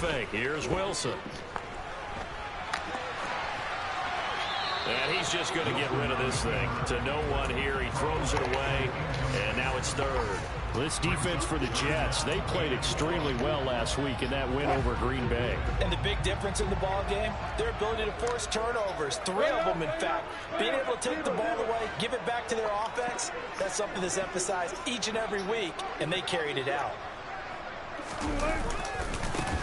fake. Here's Wilson. And he's just going to get rid of this thing. To no one here. He throws it away. And now it's third. This defense for the Jets, they played extremely well last week in that win over Green Bay. And the big difference in the ball game, their ability to force turnovers, 3 of them in fact. Being able to take the ball away, give it back to their offense, that's something that's emphasized each and every week, and they carried it out.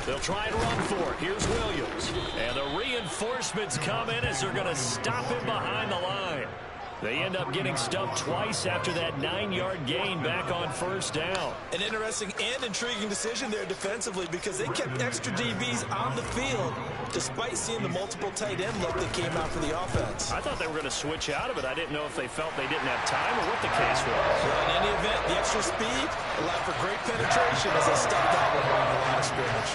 They'll try and run for it. Here's Williams. And the reinforcements come in as they're going to stop him behind the line. They end up getting stuffed twice after that 9-yard gain back on first down. An interesting and intriguing decision there defensively because they kept extra DBs on the field despite seeing the multiple tight end look that came out for the offense. I thought they were going to switch out of it. I didn't know if they felt they didn't have time or what the case was. Well, in any event, the extra speed allowed for great penetration as they stuffed that one around the line of scrimmage.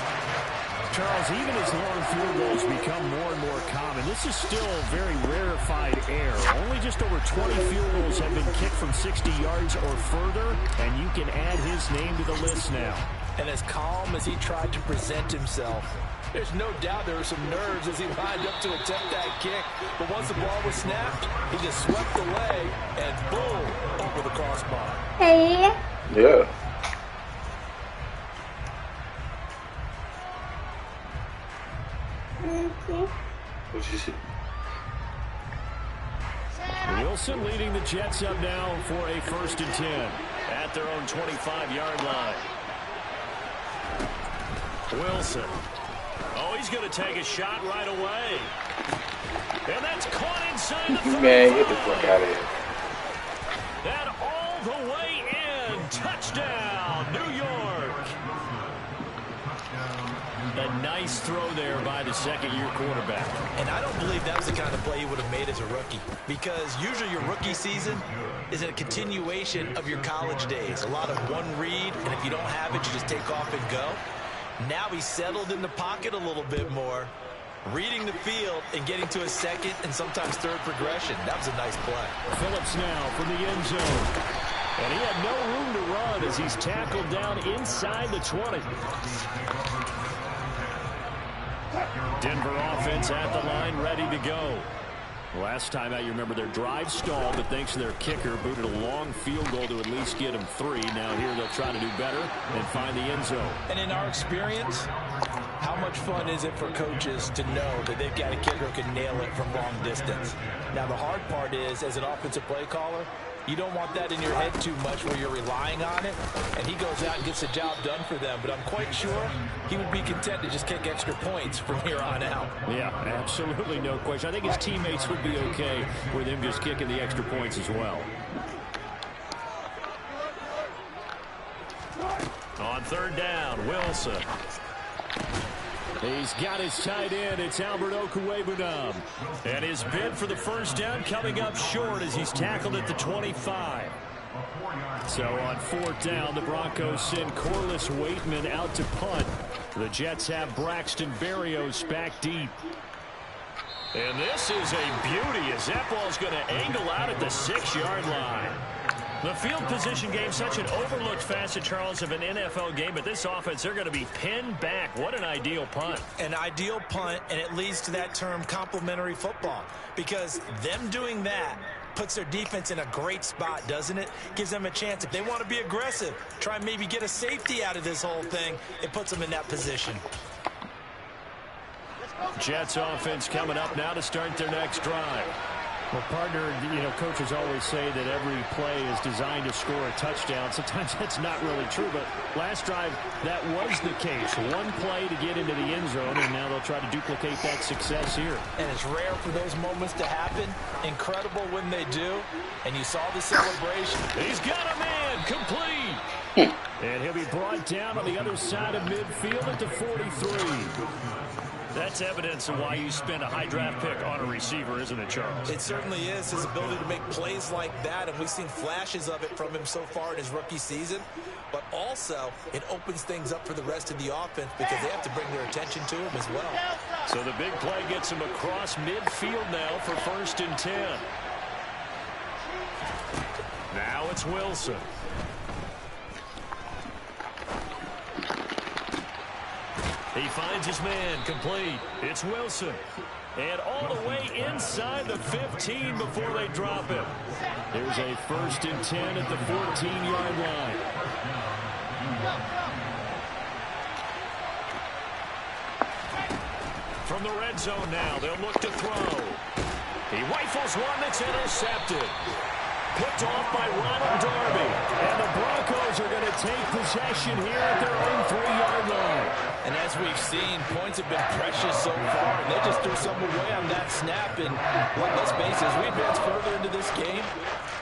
Charles, even as long field goals become more and more common, this is still very rarefied air. Only just over 20 field goals have been kicked from 60 yards or further, and you can add his name to the list now. And as calm as he tried to present himself, there's no doubt there were some nerves as he lined up to attempt that kick. But once the ball was snapped, he just swept away and boom, over the crossbar. Hey. Yeah. What'd you see? Wilson leading the Jets up now for a 1st and 10 at their own 25-yard line. Wilson. Oh, he's going to take a shot right away. And that's caught inside the 35. Man, get the fuck out of here. And all the way in. Touchdown, New York. A nice throw there by the second-year quarterback. And I don't believe that was the kind of play he would have made as a rookie because usually your rookie season is a continuation of your college days. A lot of one read, and if you don't have it, you just take off and go. Now he's settled in the pocket a little bit more, reading the field and getting to a second and sometimes third progression. That was a nice play. Phillips now from the end zone. And he had no room to run as he's tackled down inside the 20. Denver offense at the line, ready to go. Last time out, you remember their drive stalled, but thanks to their kicker, booted a long field goal to at least get them 3. Now here they'll try to do better and find the end zone. And in our experience, how much fun is it for coaches to know that they've got a kicker who can nail it from long distance? Now the hard part is, as an offensive play caller, you don't want that in your head too much where you're relying on it, and he goes out and gets the job done for them. But I'm quite sure he would be content to just kick extra points from here on out. Yeah, absolutely no question. I think his teammates would be okay with him just kicking the extra points as well. On 3rd down, Wilson. He's got his tight end. It's Albert Okwuegbunam. And his bid for the 1st down coming up short as he's tackled at the 25. So on 4th down, the Broncos send Corliss Waitman out to punt. The Jets have Braxton Berrios back deep. And this is a beauty as that ball's going to angle out at the 6-yard line. The field position game, such an overlooked facet, Charles, of an NFL game, but this offense, they're going to be pinned back. What an ideal punt. An ideal punt, and it leads to that term complementary football, because them doing that puts their defense in a great spot, doesn't it? Gives them a chance. If they want to be aggressive, try and maybe get a safety out of this whole thing, it puts them in that position. Jets offense coming up now to start their next drive. Well, partner, you know, coaches always say that every play is designed to score a touchdown. Sometimes that's not really true, but last drive, that was the case. One play to get into the end zone, and now they'll try to duplicate that success here. And it's rare for those moments to happen. Incredible when they do. And you saw the celebration. He's got a man complete. And he'll be brought down on the other side of midfield at the 43. That's evidence of why you spend a high draft pick on a receiver, isn't it, Charles? It certainly is. His ability to make plays like that, and we've seen flashes of it from him so far in his rookie season. But also, it opens things up for the rest of the offense because they have to bring their attention to him as well. So the big play gets him across midfield now for 1st and 10. Now it's Wilson. He finds his man, complete. It's Wilson. And all the way inside the 15 before they drop him. There's a 1st and 10 at the 14-yard line. From the red zone now, they'll look to throw. He rifles one that's intercepted. Picked off by Ronald Darby. And the Broncos are going to take possession here at their own 3-yard line. And as we've seen, points have been precious so far. And they just threw some away on that snap. And let's face it, as we advance further into this game,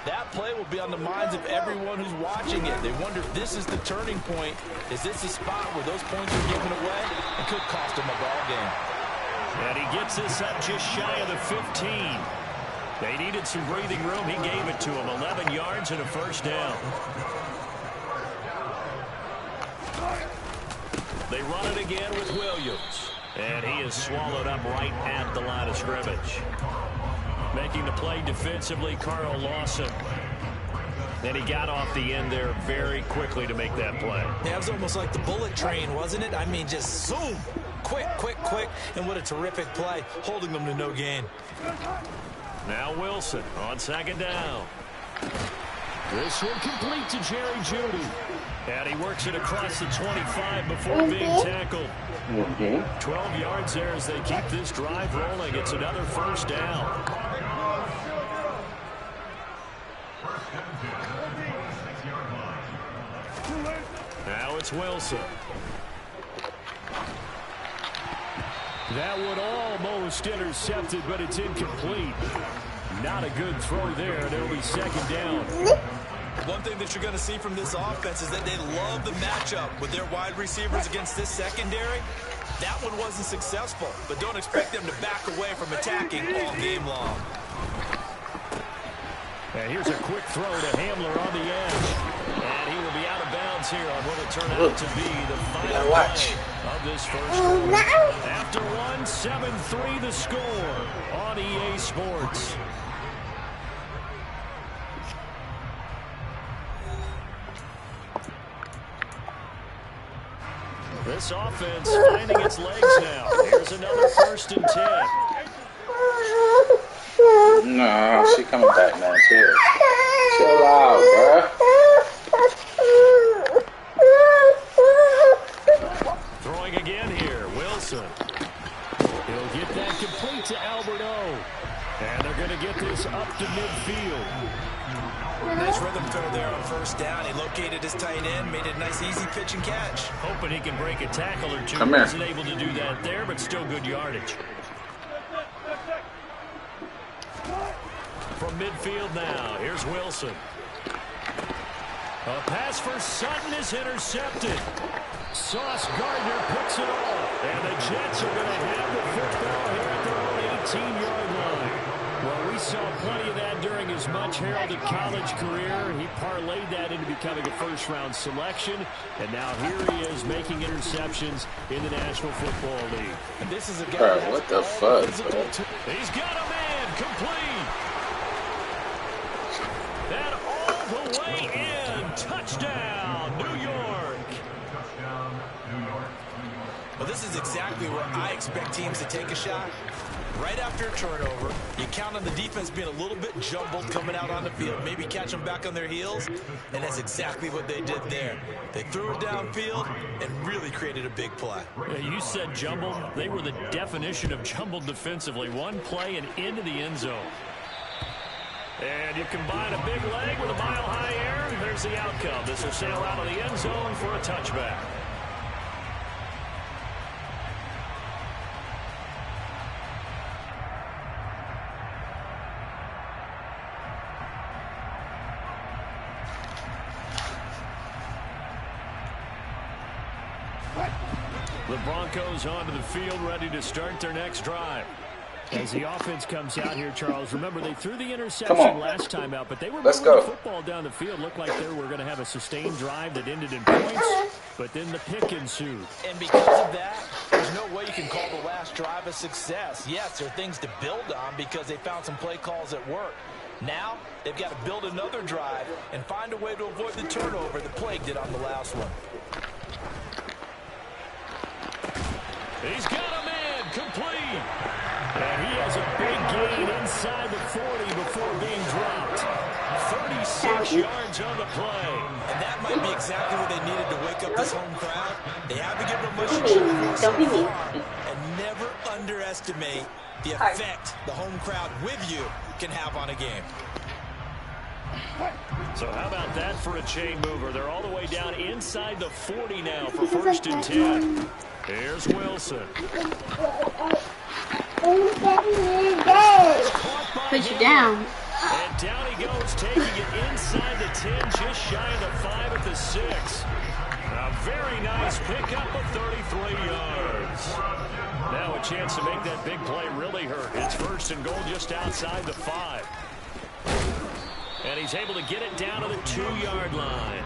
that play will be on the minds of everyone who's watching it. They wonder if this is the turning point. Is this a spot where those points are given away? It could cost them a ball game. And he gets this up just shy of the 15. They needed some breathing room. He gave it to him. 11 yards and a 1st down. They run it again with Williams. And he is swallowed up right at the line of scrimmage. Making the play defensively, Carl Lawson. Then he got off the end there very quickly to make that play. Yeah, it was almost like the bullet train, wasn't it? I mean, just zoom. Quick, quick, quick. And what a terrific play, holding them to no gain. Now Wilson on 2nd down. This one complete to Jerry Jeudy. And he works it across the 25 before being tackled. 12 yards there as they keep this drive rolling. It's another 1st down. Now it's Wilson. That one almost intercepted, but it's incomplete. Not a good throw there, and it'll be 2nd down. One thing that you're going to see from this offense is that they love the matchup with their wide receivers against this secondary. That one wasn't successful, but don't expect them to back away from attacking all game long. And here's a quick throw to Hamler on the edge. And he will be out of bounds here on what will turn out to be the final play of this 1st quarter. After one, 7-3 the score on EA Sports. This offense finding its legs now. Here's another 1st and 10. Nah, she coming back, man. Chill out, bruh. Throwing again here, Wilson. He'll get that complete to Albert O. And they're going to get this up to midfield. Nice rhythm throw there on 1st down. He located his tight end, made it a nice easy pitch and catch. Hoping he can break a tackle or two. Come here. Wasn't able to do that there, but still good yardage. From midfield now, here's Wilson. A pass for Sutton is intercepted. Sauce Gardner picks it off. And the Jets are going to have the football here at their own 18-yard line. Well, we saw plenty of that during his much-heralded college career. He parlayed that into becoming a first-round selection. And now here he is making interceptions in the National Football League. And this is a guy. Bro, what the fuck, bro? He's got a man complete. And all the way in. Touchdown, New York. Well, this is exactly where I expect teams to take a shot. Right after a turnover, you count on the defense being a little bit jumbled coming out on the field. Maybe catch them back on their heels, and that's exactly what they did there. They threw it downfield and really created a big play. Yeah, you said jumbled. They were the definition of jumbled defensively. One play and into the end zone. And you combine a big leg with a mile-high air, and there's the outcome. This will sail out of the end zone for a touchback. The Broncos onto the field, ready to start their next drive. As the offense comes out here, Charles, remember they threw the interception last time out, but they were moving the football down the field. Looked like they were going to have a sustained drive that ended in points, but then the pick ensued. And because of that, there's no way you can call the last drive a success. Yes, there are things to build on because they found some play calls that work. Now, they've got to build another drive and find a way to avoid the turnover that plagued it on the last one. He's got a man complete. And he has a big gain inside the 40 before being dropped. 36 yards on the play. And that might be exactly what they needed to wake up this home crowd. They have to give them much cheer so far. And never underestimate the effect the home crowd with you can have on a game. So how about that for a chain mover? They're all the way down inside the 40 now for 1st and 10. Here's Wilson. Put you down. And down he goes, taking it inside the 10, just shy of the 5 at the 6. A very nice pickup of 33 yards. Now a chance to make that big play really hurt. It's 1st and goal just outside the 5. And he's able to get it down to the 2-yard line.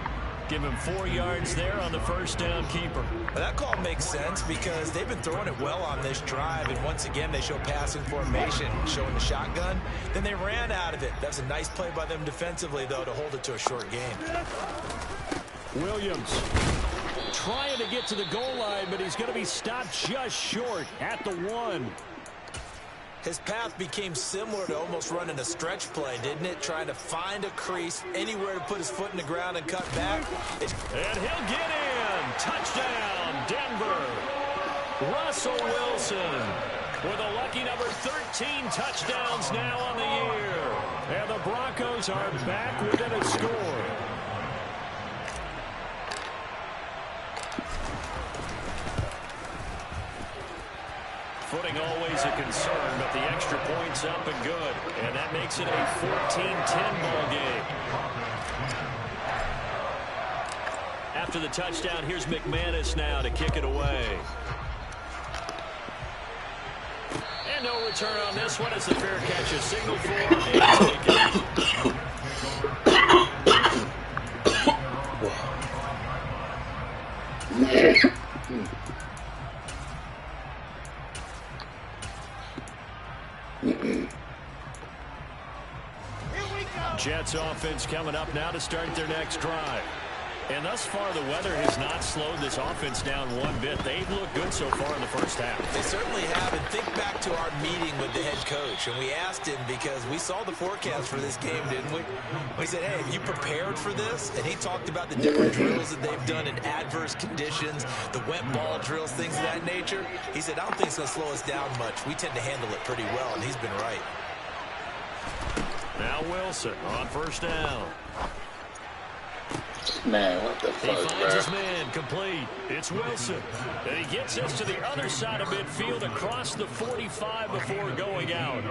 Give him 4 yards there on the 1st down keeper. Well, that call makes sense because they've been throwing it well on this drive. And once again, they show passing formation, showing the shotgun. Then they ran out of it. That's a nice play by them defensively, though, to hold it to a short game. Williams trying to get to the goal line, but he's going to be stopped just short at the 1. His path became similar to almost running a stretch play, didn't it? Trying to find a crease, anywhere to put his foot in the ground and cut back. And he'll get in. Touchdown, Denver. Russell Wilson with a lucky number 13 touchdowns now on the year. And the Broncos are back within a score. Footing always a concern, but the extra point's up and good. And that makes it a 14-10 ball game. After the touchdown, here's McManus now to kick it away. And no return on this one. It's a fair catch, a signal for and taken. Jets offense coming up now to start their next drive. And thus far, the weather has not slowed this offense down one bit. They've looked good so far in the first half. They certainly have. And think back to our meeting with the head coach. And we asked him because we saw the forecast for this game, didn't we? We said, hey, have you prepared for this? And he talked about the different drills that they've done in adverse conditions, the wet ball drills, things of that nature. He said, I don't think it's going to slow us down much. We tend to handle it pretty well, and he's been right. Now Wilson on 1st down. Man, what the fuck, He finds his man complete. It's Wilson. And he gets us to the other side of midfield across the 45 before going out.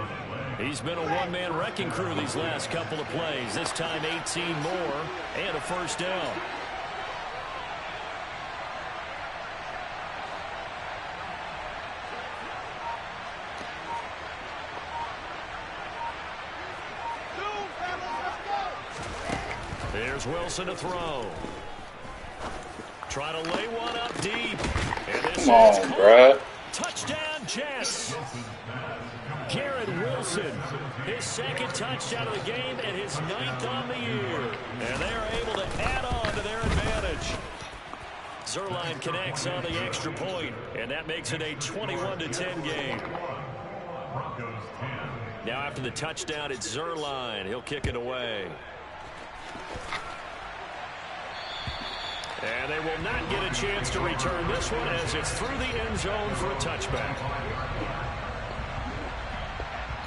He's been a one-man wrecking crew these last couple of plays. This time 18 more and a 1st down. There's Wilson to throw. Try to lay one up deep. And this Come on, bruh. Touchdown, Jets. Garrett Wilson, his 2nd touchdown of the game and his 9th on the year. And they are able to add on to their advantage. Zerline connects on the extra point, and that makes it a 21-10 game. Now after the touchdown, it's Zerline. He'll kick it away. And they will not get a chance to return this one as it's through the end zone for a touchback.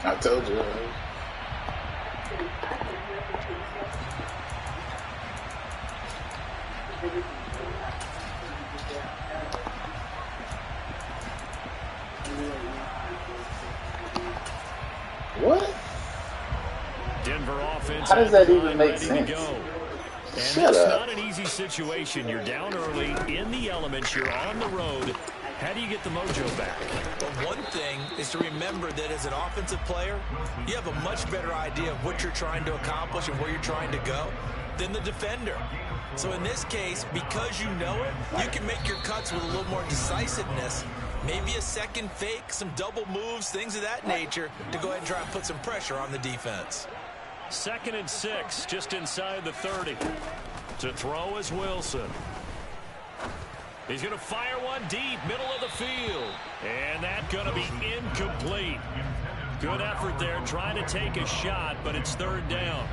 I told you. What? Denver offense. How does that even make sense? And Shut it's up. not an easy situation. You're down early, in the elements, you're on the road. How do you get the mojo back? Well, one thing is to remember that as an offensive player, you have a much better idea of what you're trying to accomplish and where you're trying to go than the defender. So in this case, because you know it, you can make your cuts with a little more decisiveness. Maybe a second fake, some double moves, things of that nature to go ahead and try and put some pressure on the defense. 2nd and 6, just inside the 30. To throw is Wilson. He's going to fire one deep, middle of the field. And that's going to be incomplete. Good effort there trying to take a shot, but it's third down.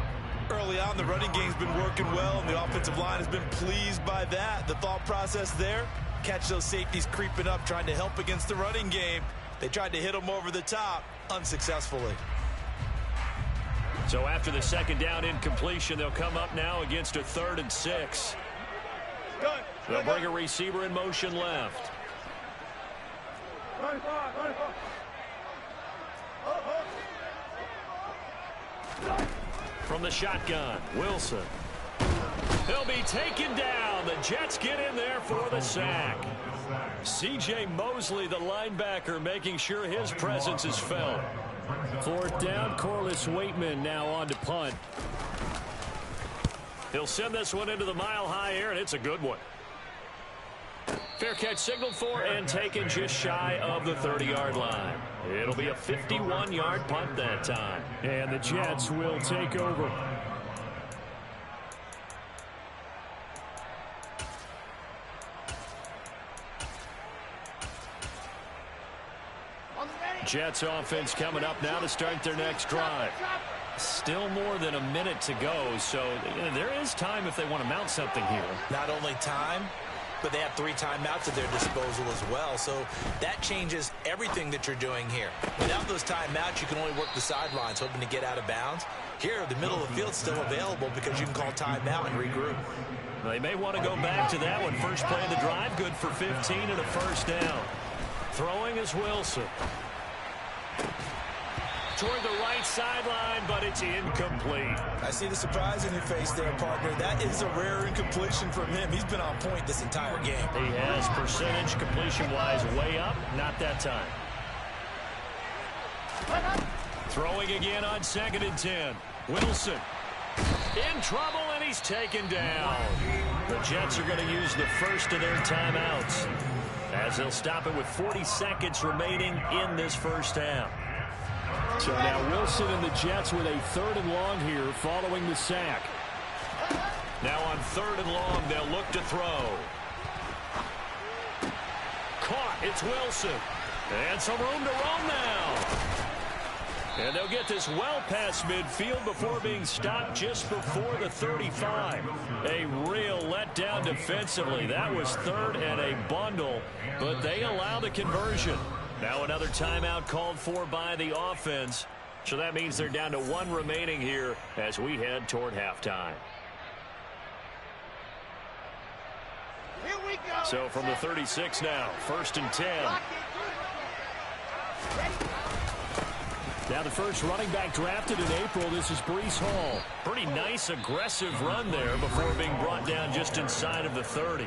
Early on, the running game's been working well, and the offensive line has been pleased by that. The thought process there, catch those safeties creeping up, trying to help against the running game. They tried to hit them over the top, unsuccessfully. So after the second down incompletion, they'll come up now against a 3rd and 6. They'll bring a receiver in motion left. From the shotgun, Wilson. He'll be taken down. The Jets get in there for the sack. C.J. Mosley, the linebacker, making sure his presence is felt. 4th down, Corliss Waitman now on to punt. He'll send this one into the mile-high air, and it's a good one. Fair catch signaled for and taken just shy of the 30-yard line. It'll be a 51-yard punt that time. And the Jets will take over. Jets offense coming up now to start their next drive. Still more than a minute to go, so there is time if they want to mount something here. Not only time, but they have 3 timeouts at their disposal as well, so that changes everything that you're doing here. Without those timeouts, you can only work the sidelines, hoping to get out of bounds. Here, the middle of the field's still available because you can call timeout and regroup. They may want to go back to that one. First play of the drive, good for 15 and a first down. Throwing is Wilson. Toward the right sideline, but it's incomplete. I see the surprise in your face there, partner. That is a rare incompletion from him. He's been on point this entire game. He has percentage completion-wise way up. Not that time. Throwing again on 2nd and 10. Wilson in trouble, and he's taken down. The Jets are going to use the first of their timeouts as they'll stop it with 40 seconds remaining in this first half. So now Wilson and the Jets with a 3rd and long here following the sack. Now on 3rd and long, they'll look to throw. Caught, it's Wilson. And some room to roam now. And they'll get this well past midfield before being stopped just before the 35. A real letdown defensively. That was 3rd and a bundle, but they allow the conversion. Now another timeout called for by the offense. So that means they're down to 1 remaining here as we head toward halftime. Here we go. So from the 36 now, 1st and 10. Now the first running back drafted in April, this is Breece Hall. Pretty nice, aggressive run there before being brought down just inside of the 30.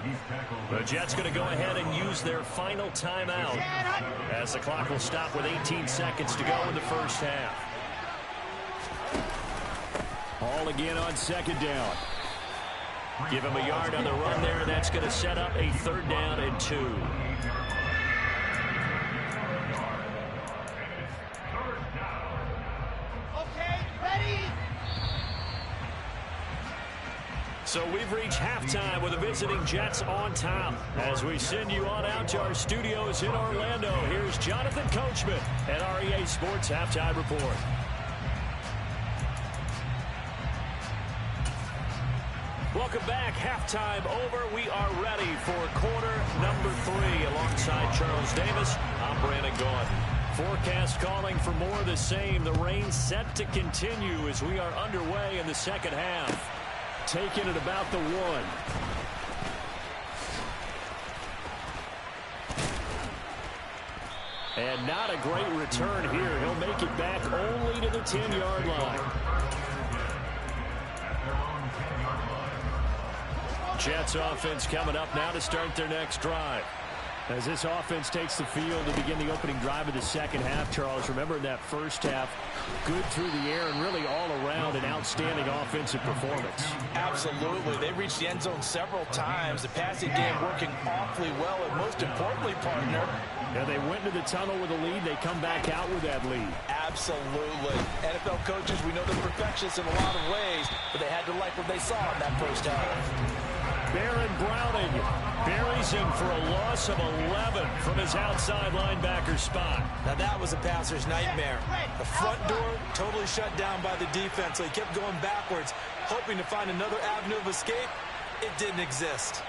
The Jets going to go ahead and use their final timeout as the clock will stop with 18 seconds to go in the first half. Hall again on 2nd down. Give him a yard on the run there. That's going to set up a 3rd down and 2. So we've reached halftime with the visiting Jets on top. As we send you on out to our studios in Orlando, here's Jonathan Coachman at REA Sports Halftime Report. Welcome back. Halftime over. We are ready for quarter number 3 alongside Charles Davis. I'm Brandon Gordon. Forecast calling for more of the same. The rain set to continue as we are underway in the second half. Taken at about the 1. And not a great return here. He'll make it back only to the 10-yard line. Jets offense coming up now to start their next drive. As this offense takes the field to begin the opening drive of the second half, Charles, remember in that first half, good through the air and really all around an outstanding offensive performance. Absolutely. They reached the end zone several times. The passing game working awfully well, and most importantly, partner, and they went into the tunnel with a lead. They come back out with that lead. Absolutely. NFL coaches, we know they're perfectionists in a lot of ways, but they had to like what they saw in that first half. Baron Browning buries him for a loss of 11 from his outside linebacker spot. Now that was a passer's nightmare. The front door totally shut down by the defense, so he kept going backwards, hoping to find another avenue of escape. It didn't exist.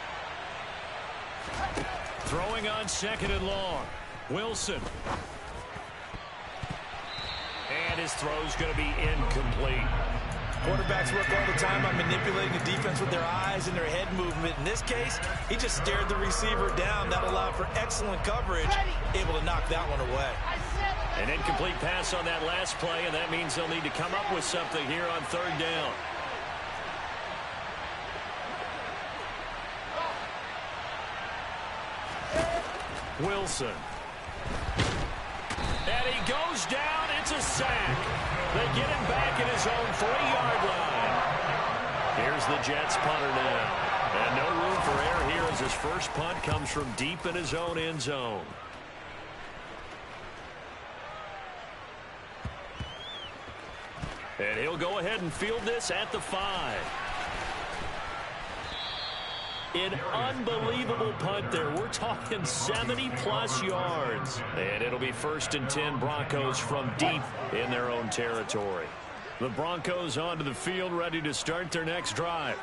Throwing on 2nd and long. Wilson. And his throw's going to be incomplete. Quarterbacks work all the time on manipulating the defense with their eyes and their head movement. In this case, he just stared the receiver down. That allowed for excellent coverage, able to knock that one away. An incomplete pass on that last play, and that means they'll need to come up with something here on 3rd down. Wilson. And he goes down. It's a sack. They get him back at his own 3-yard line. Here's the Jets punter now. And no room for error here as his first punt comes from deep in his own end zone. And he'll go ahead and field this at the 5. An unbelievable punt there. We're talking 70-plus yards. And it'll be 1st and 10 Broncos from deep in their own territory. The Broncos onto the field ready to start their next drive.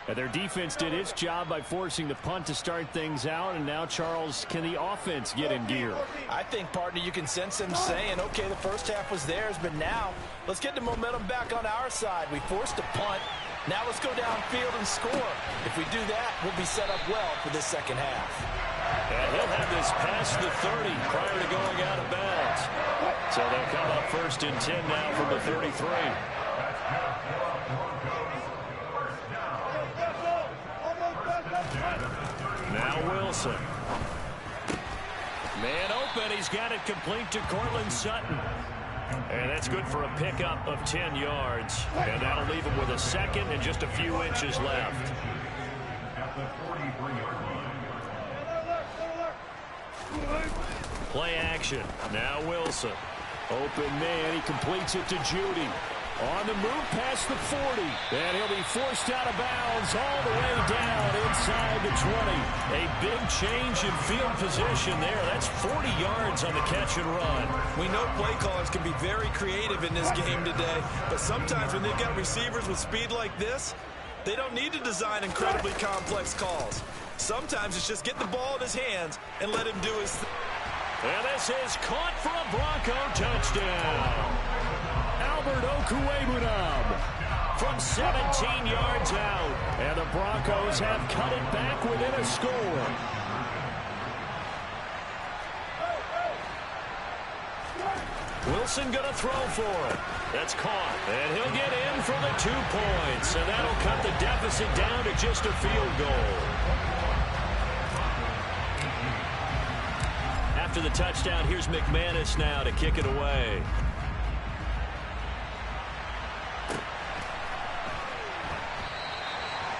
And their defense did its job by forcing the punt to start things out. And now, Charles, can the offense get in gear? I think, partner, you can sense them saying, okay, the first half was theirs, but now let's get the momentum back on our side. We forced a punt. Now let's go downfield and score. If we do that, we'll be set up well for this second half. And he'll have this past the 30 prior to going out of bounds. So they'll come up 1st and 10 now from the 33. Now Wilson. Man open. He's got it complete to Cortland Sutton. And that's good for a pickup of 10 yards. And that'll leave him with a 2nd and just a few inches left. Play action. Now Wilson. Open man. He completes it to Judy. On the move past the 40. And he'll be forced out of bounds all the way down inside the 20. A big change in field position there. That's 40 yards on the catch and run. We know play callers can be very creative in this game today, but sometimes when they've got receivers with speed like this, they don't need to design incredibly complex calls. Sometimes it's just get the ball in his hands and let him do his thing. And this is caught for a Bronco touchdown. Albert Okwuegbunam from 17 yards out. And the Broncos have cut it back within a score. Wilson going to throw for it. That's caught. And he'll get in for the 2 points. And that'll cut the deficit down to just a field goal. After the touchdown, here's McManus now to kick it away.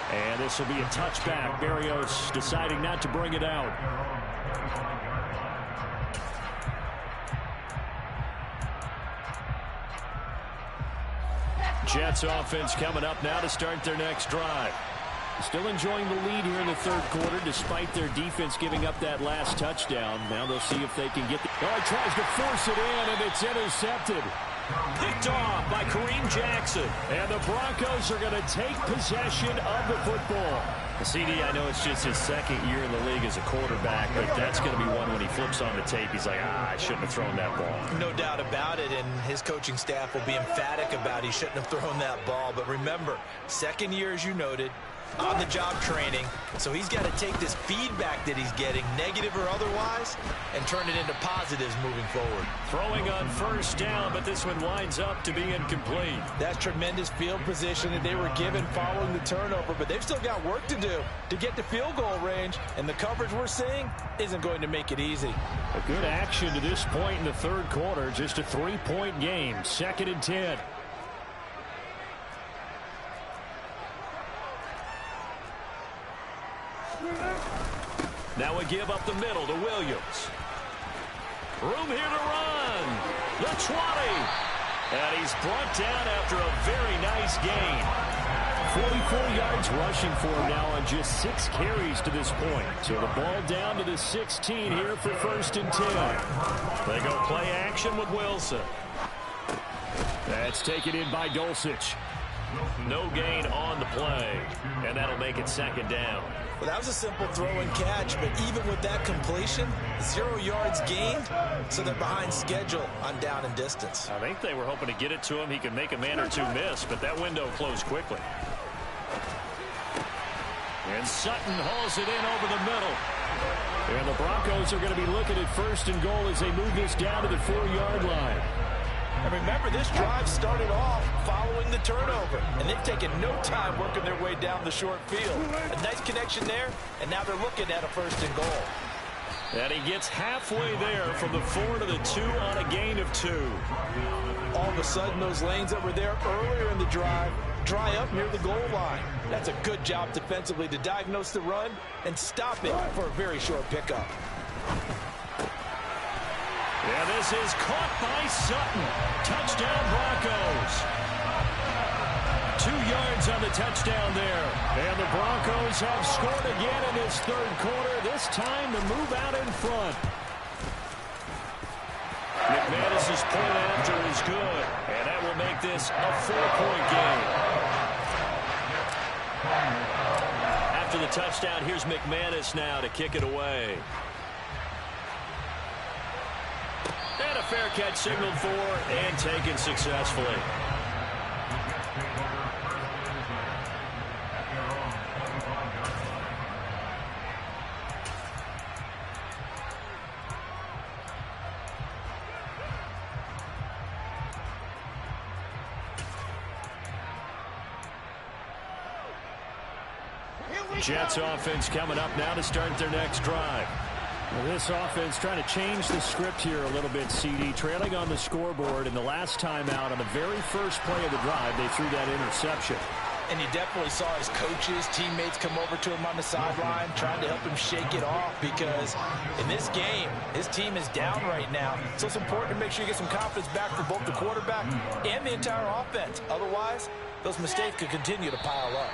And this will be a touchback. Berrios deciding not to bring it out. Jets offense coming up now to start their next drive. Still enjoying the lead here in the 3rd quarter despite their defense giving up that last touchdown. Now they'll see if they can get the... Oh, he tries to force it in, and it's intercepted. Picked off by Kareem Jackson. And the Broncos are going to take possession of the football. CD, I know it's just his 2nd year in the league as a quarterback, but that's going to be one when he flips on the tape. He's like, I shouldn't have thrown that ball. No doubt about it, and his coaching staff will be emphatic about he shouldn't have thrown that ball. But remember, 2nd year, as you noted, on-the-job training, so he's got to take this feedback that he's getting, negative or otherwise, and turn it into positives moving forward. Throwing on 1st down, but this one winds up to be incomplete. That's tremendous field position that they were given following the turnover, but they've still got work to do to get to field goal range, and the coverage we're seeing isn't going to make it easy. A good action to this point in the 3rd quarter, just a 3-point game, 2nd and 10. Now we give up the middle to Williams. Room here to run. The 20. And he's brought down after a very nice gain. 44 yards rushing for him now on just 6 carries to this point. So the ball down to the 16 here for 1st and 10. They go play action with Wilson. That's taken in by Dulcich. No gain on the play, and that'll make it 2nd down. Well, that was a simple throw and catch, but even with that completion, 0 yards gained, so they're behind schedule on down and distance. I think they were hoping to get it to him. He could make a man or two miss, but that window closed quickly. And Sutton hauls it in over the middle. And the Broncos are going to be looking at 1st and goal as they move this down to the 4-yard line. And remember, this drive started off following the turnover, and they've taken no time working their way down the short field. A nice connection there, and now they're looking at a 1st and goal. And he gets halfway there from the 4 to the 2 on a gain of 2. All of a sudden, those lanes that were there earlier in the drive dry up near the goal line. That's a good job defensively to diagnose the run and stop it for a very short pickup. And this is caught by Sutton. Touchdown, Broncos. 2 yards on the touchdown there. And the Broncos have scored again in this 3rd quarter, this time to move out in front. McManus's point after is good, and that will make this a 4-point game. After the touchdown, here's McManus now to kick it away. And a fair catch signaled for and taken successfully. Jets offense coming up now to start their next drive. Well, this offense trying to change the script here a little bit, CD. Trailing on the scoreboard, and the last time out on the very first play of the drive, they threw that interception. And you definitely saw his coaches, teammates come over to him on the sideline, trying to help him shake it off, because in this game, his team is down right now. So it's important to make sure you get some confidence back for both the quarterback and the entire offense. Otherwise, those mistakes could continue to pile up.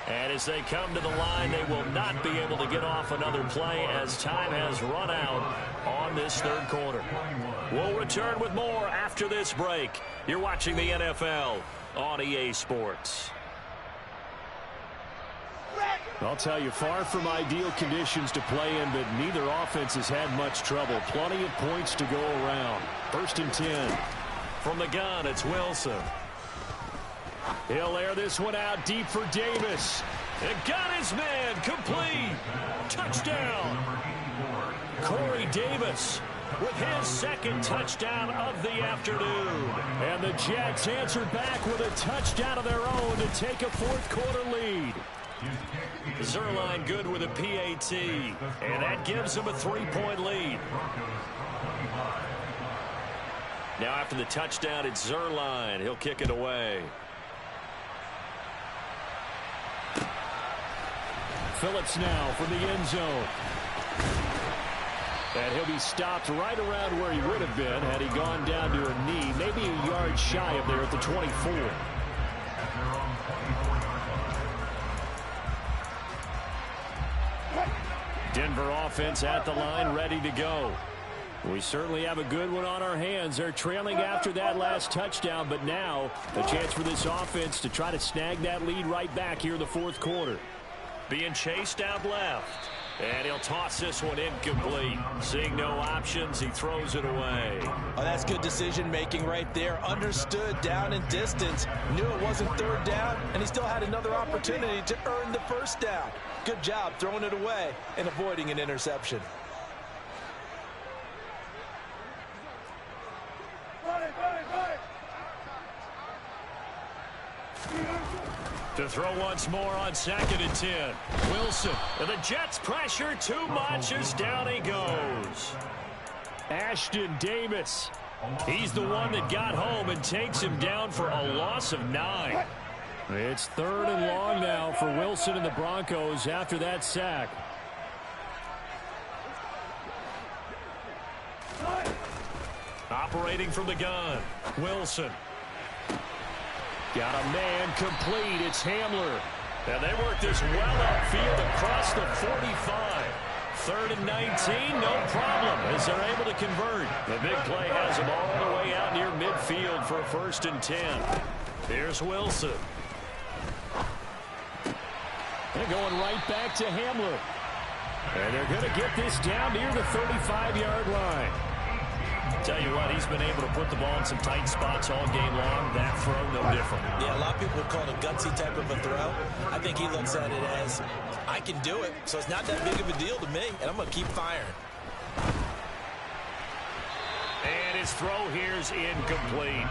And as they come to the line, they will not be able to get off another play as time has run out on this 3rd quarter. We'll return with more after this break. You're watching the NFL on EA Sports. I'll tell you, far from ideal conditions to play in, but neither offense has had much trouble. Plenty of points to go around. 1st and 10. From the gun, it's Wilson. He'll air this one out deep for Davis. It got his man complete. Touchdown. Corey Davis with his 2nd touchdown of the afternoon. And the Jets answered back with a touchdown of their own to take a 4th quarter lead. Zerline good with a PAT, and that gives him a 3-point lead. Now after the touchdown, it's Zerline. He'll kick it away. Phillips now from the end zone. And he'll be stopped right around where he would have been had he gone down to a knee, maybe a yard shy of there at the 24. Denver offense at the line, ready to go. We certainly have a good one on our hands. They're trailing after that last touchdown, but now a chance for this offense to try to snag that lead right back here in the 4th quarter. Being chased out left. And he'll toss this one incomplete. Seeing no options, he throws it away. Oh, that's good decision-making right there. Understood down and distance. Knew it wasn't 3rd down, and he still had another opportunity to earn the 1st down. Good job throwing it away and avoiding an interception. To throw once more on 2nd and 10. Wilson. And the Jets pressure too much as down he goes. Ashton Davis. He's the one that got home and takes him down for a loss of 9. It's 3rd and long now for Wilson and the Broncos after that sack. Operating from the gun. Wilson. Got a man complete. It's Hamler. And they work this well upfield across the 45. 3rd and 19, no problem, as they're able to convert. The big play has them all the way out near midfield for a 1st and 10. Here's Wilson. They're going right back to Hamler. And they're going to get this down near the 35-yard line. Tell you what, he's been able to put the ball in some tight spots all game long. That throw, no different. Yeah, a lot of people would call it a gutsy type of a throw. I think he looks at it as, I can do it, so it's not that big of a deal to me, and I'm going to keep firing. And his throw here's incomplete.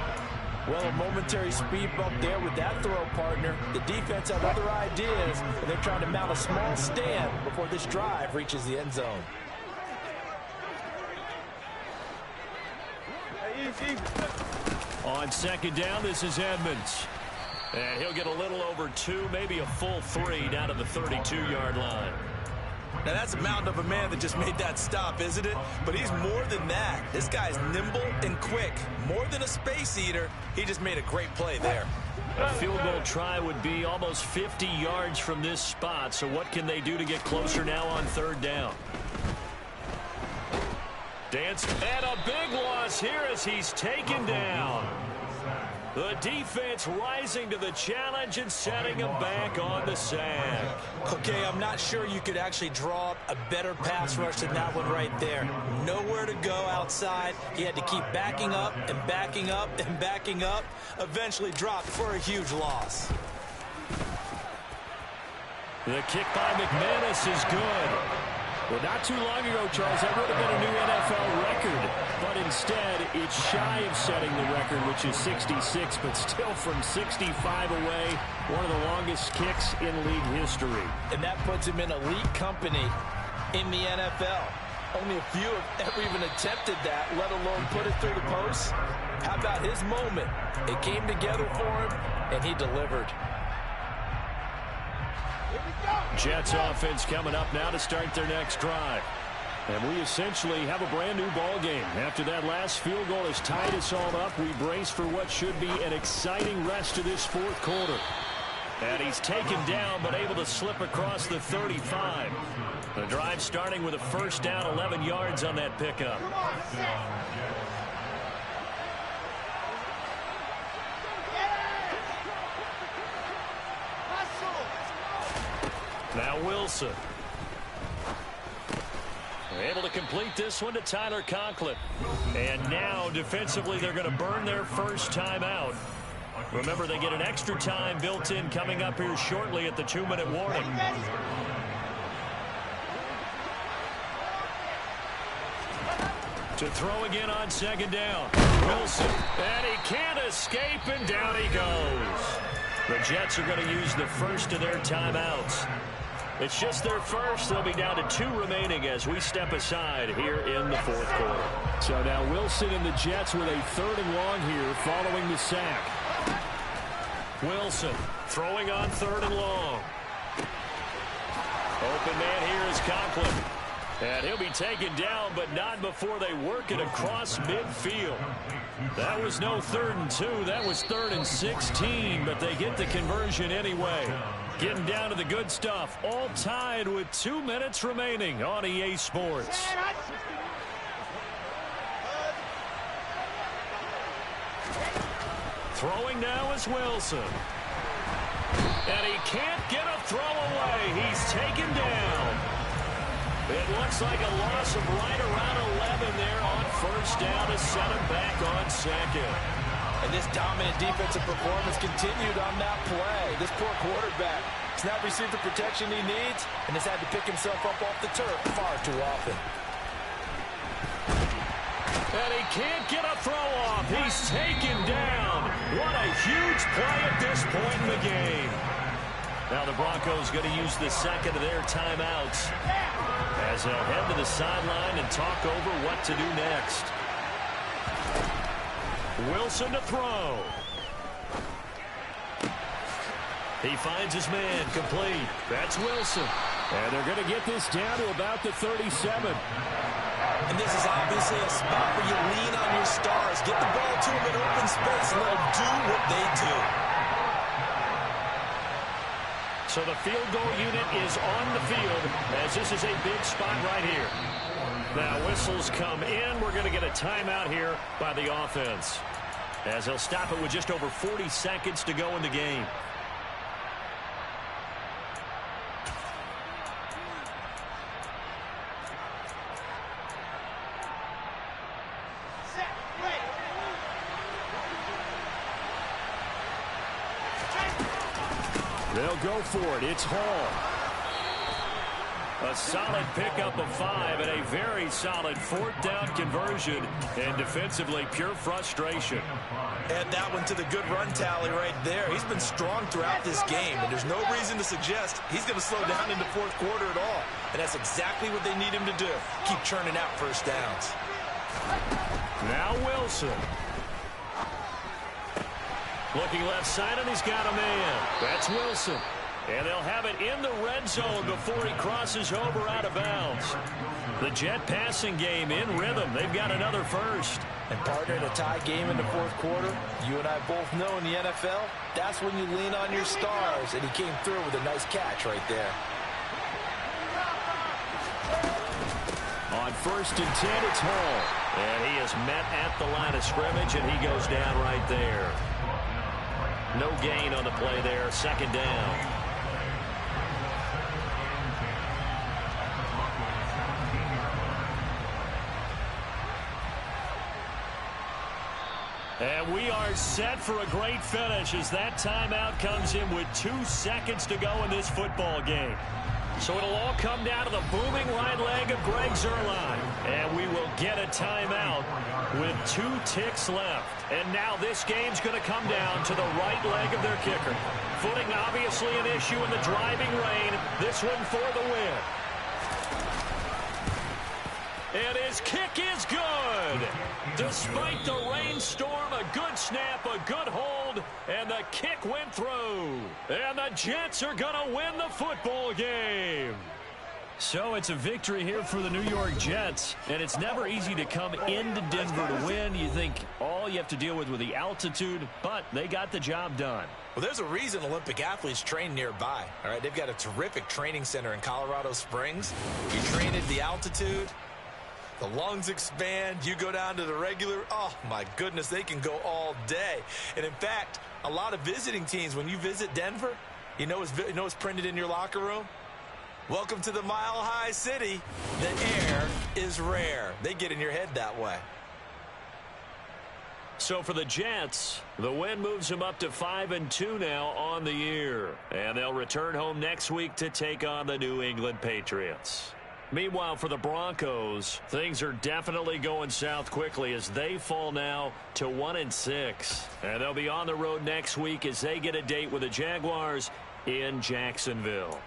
Well, a momentary speed bump there with that throw, partner. The defense had other ideas, and they're trying to mount a small stand before this drive reaches the end zone. On 2nd down, this is Edmonds. And he'll get a little over 2, maybe a full 3 down to the 32-yard line. Now, that's a mountain of a man that just made that stop, isn't it? But he's more than that. This guy's nimble and quick. More than a space eater, he just made a great play there. A field goal try would be almost 50 yards from this spot. So what can they do to get closer now on 3rd down? Dance, and a big loss here as he's taken down. The defense rising to the challenge and setting him back on the sack. Okay, I'm not sure you could actually draw up a better pass rush than that one right there. Nowhere to go outside. He had to keep backing up and backing up and backing up. Eventually dropped for a huge loss. The kick by McManus is good. Well, not too long ago, Charles, that would have been a new NFL record. But instead, it's shy of setting the record, which is 66, but still from 65 away, one of the longest kicks in league history. And that puts him in elite company in the NFL. Only a few have ever even attempted that, let alone put it through the post. How about his moment? It came together for him, and he delivered. Jets offense coming up now to start their next drive. And we essentially have a brand new ball game. After that last field goal has tied us all up, we brace for what should be an exciting rest to this 4th quarter. And he's taken down but able to slip across the 35. The drive starting with a 1st down, 11 yards on that pickup. Now Wilson. They're able to complete this one to Tyler Conklin. And now defensively they're going to burn their first timeout. Remember, they get an extra time built in coming up here shortly at the 2-minute warning. To throw again on 2nd down. Wilson. And he can't escape, and down he goes. The Jets are going to use the first of their timeouts. It's just their first. They'll be down to 2 remaining as we step aside here in the 4th quarter. So now Wilson and the Jets with a 3rd and long here following the sack. Wilson throwing on 3rd and long. Open man here is Conklin. And he'll be taken down, but not before they work it across midfield. That was no 3rd and 2. That was 3rd and 16, but they get the conversion anyway. Getting down to the good stuff, all tied with 2 minutes remaining on EA Sports. Throwing now is Wilson. And he can't get a throw away. He's taken down. It looks like a loss of right around 11 there on 1st down to set him back on 2nd. And this dominant defensive performance continued on that play. This poor quarterback has not received the protection he needs and has had to pick himself up off the turf far too often. And he can't get a throw off. He's taken down. What a huge play at this point in the game. Now the Broncos going to use the 2nd of their timeouts as they'll head to the sideline and talk over what to do next. Wilson to throw. He finds his man complete. That's Wilson. And they're going to get this down to about the 37. And this is obviously a spot where you lean on your stars. Get the ball to them in open space and let them do what they do. So the field goal unit is on the field as this is a big spot right here. Now whistles come in. We're going to get a timeout here by the offense, as he'll stop it with just over 40 seconds to go in the game. They'll go for it. It's Hall. A solid pickup of 5 and a very solid fourth down conversion, and defensively pure frustration. Add that one to the good run tally right there. He's been strong throughout this game, and there's no reason to suggest he's going to slow down in the fourth quarter at all. And that's exactly what they need him to do. Keep churning out first downs. Now Wilson. Looking left side, and he's got a man. That's Wilson. And they'll have it in the red zone before he crosses over out of bounds. The Jet passing game in rhythm. They've got another first. And partner, in a tie game in the fourth quarter, you and I both know in the NFL, that's when you lean on your stars. And he came through with a nice catch right there. On 1st and 10, it's Hall. And he is met at the line of scrimmage, and he goes down right there. No gain on the play there. Second down. And we are set for a great finish as that timeout comes in with 2 seconds to go in this football game. So it'll all come down to the booming right leg of Greg Zuerlein. And we will get a timeout with 2 ticks left. And now this game's going to come down to the right leg of their kicker. Footing obviously an issue in the driving rain. This one for the win. And his kick is good. Despite the rainstorm, a good snap, a good hold, and the kick went through. And the Jets are going to win the football game. So it's a victory here for the New York Jets, and it's never easy to come into Denver to win. You think all you have to deal with the altitude, but they got the job done. Well, there's a reason Olympic athletes train nearby. All right, they've got a terrific training center in Colorado Springs. You train at the altitude, the lungs expand, you go down to the regular, oh my goodness, they can go all day. And in fact, a lot of visiting teams, when you visit Denver, you know what's printed in your locker room? Welcome to the Mile High City. The air is rare. They get in your head that way. So for the Jets, the win moves them up to 5-2 now on the year. And they'll return home next week to take on the New England Patriots. Meanwhile, for the Broncos, things are definitely going south quickly as they fall now to 1-6. And they'll be on the road next week as they get a date with the Jaguars in Jacksonville.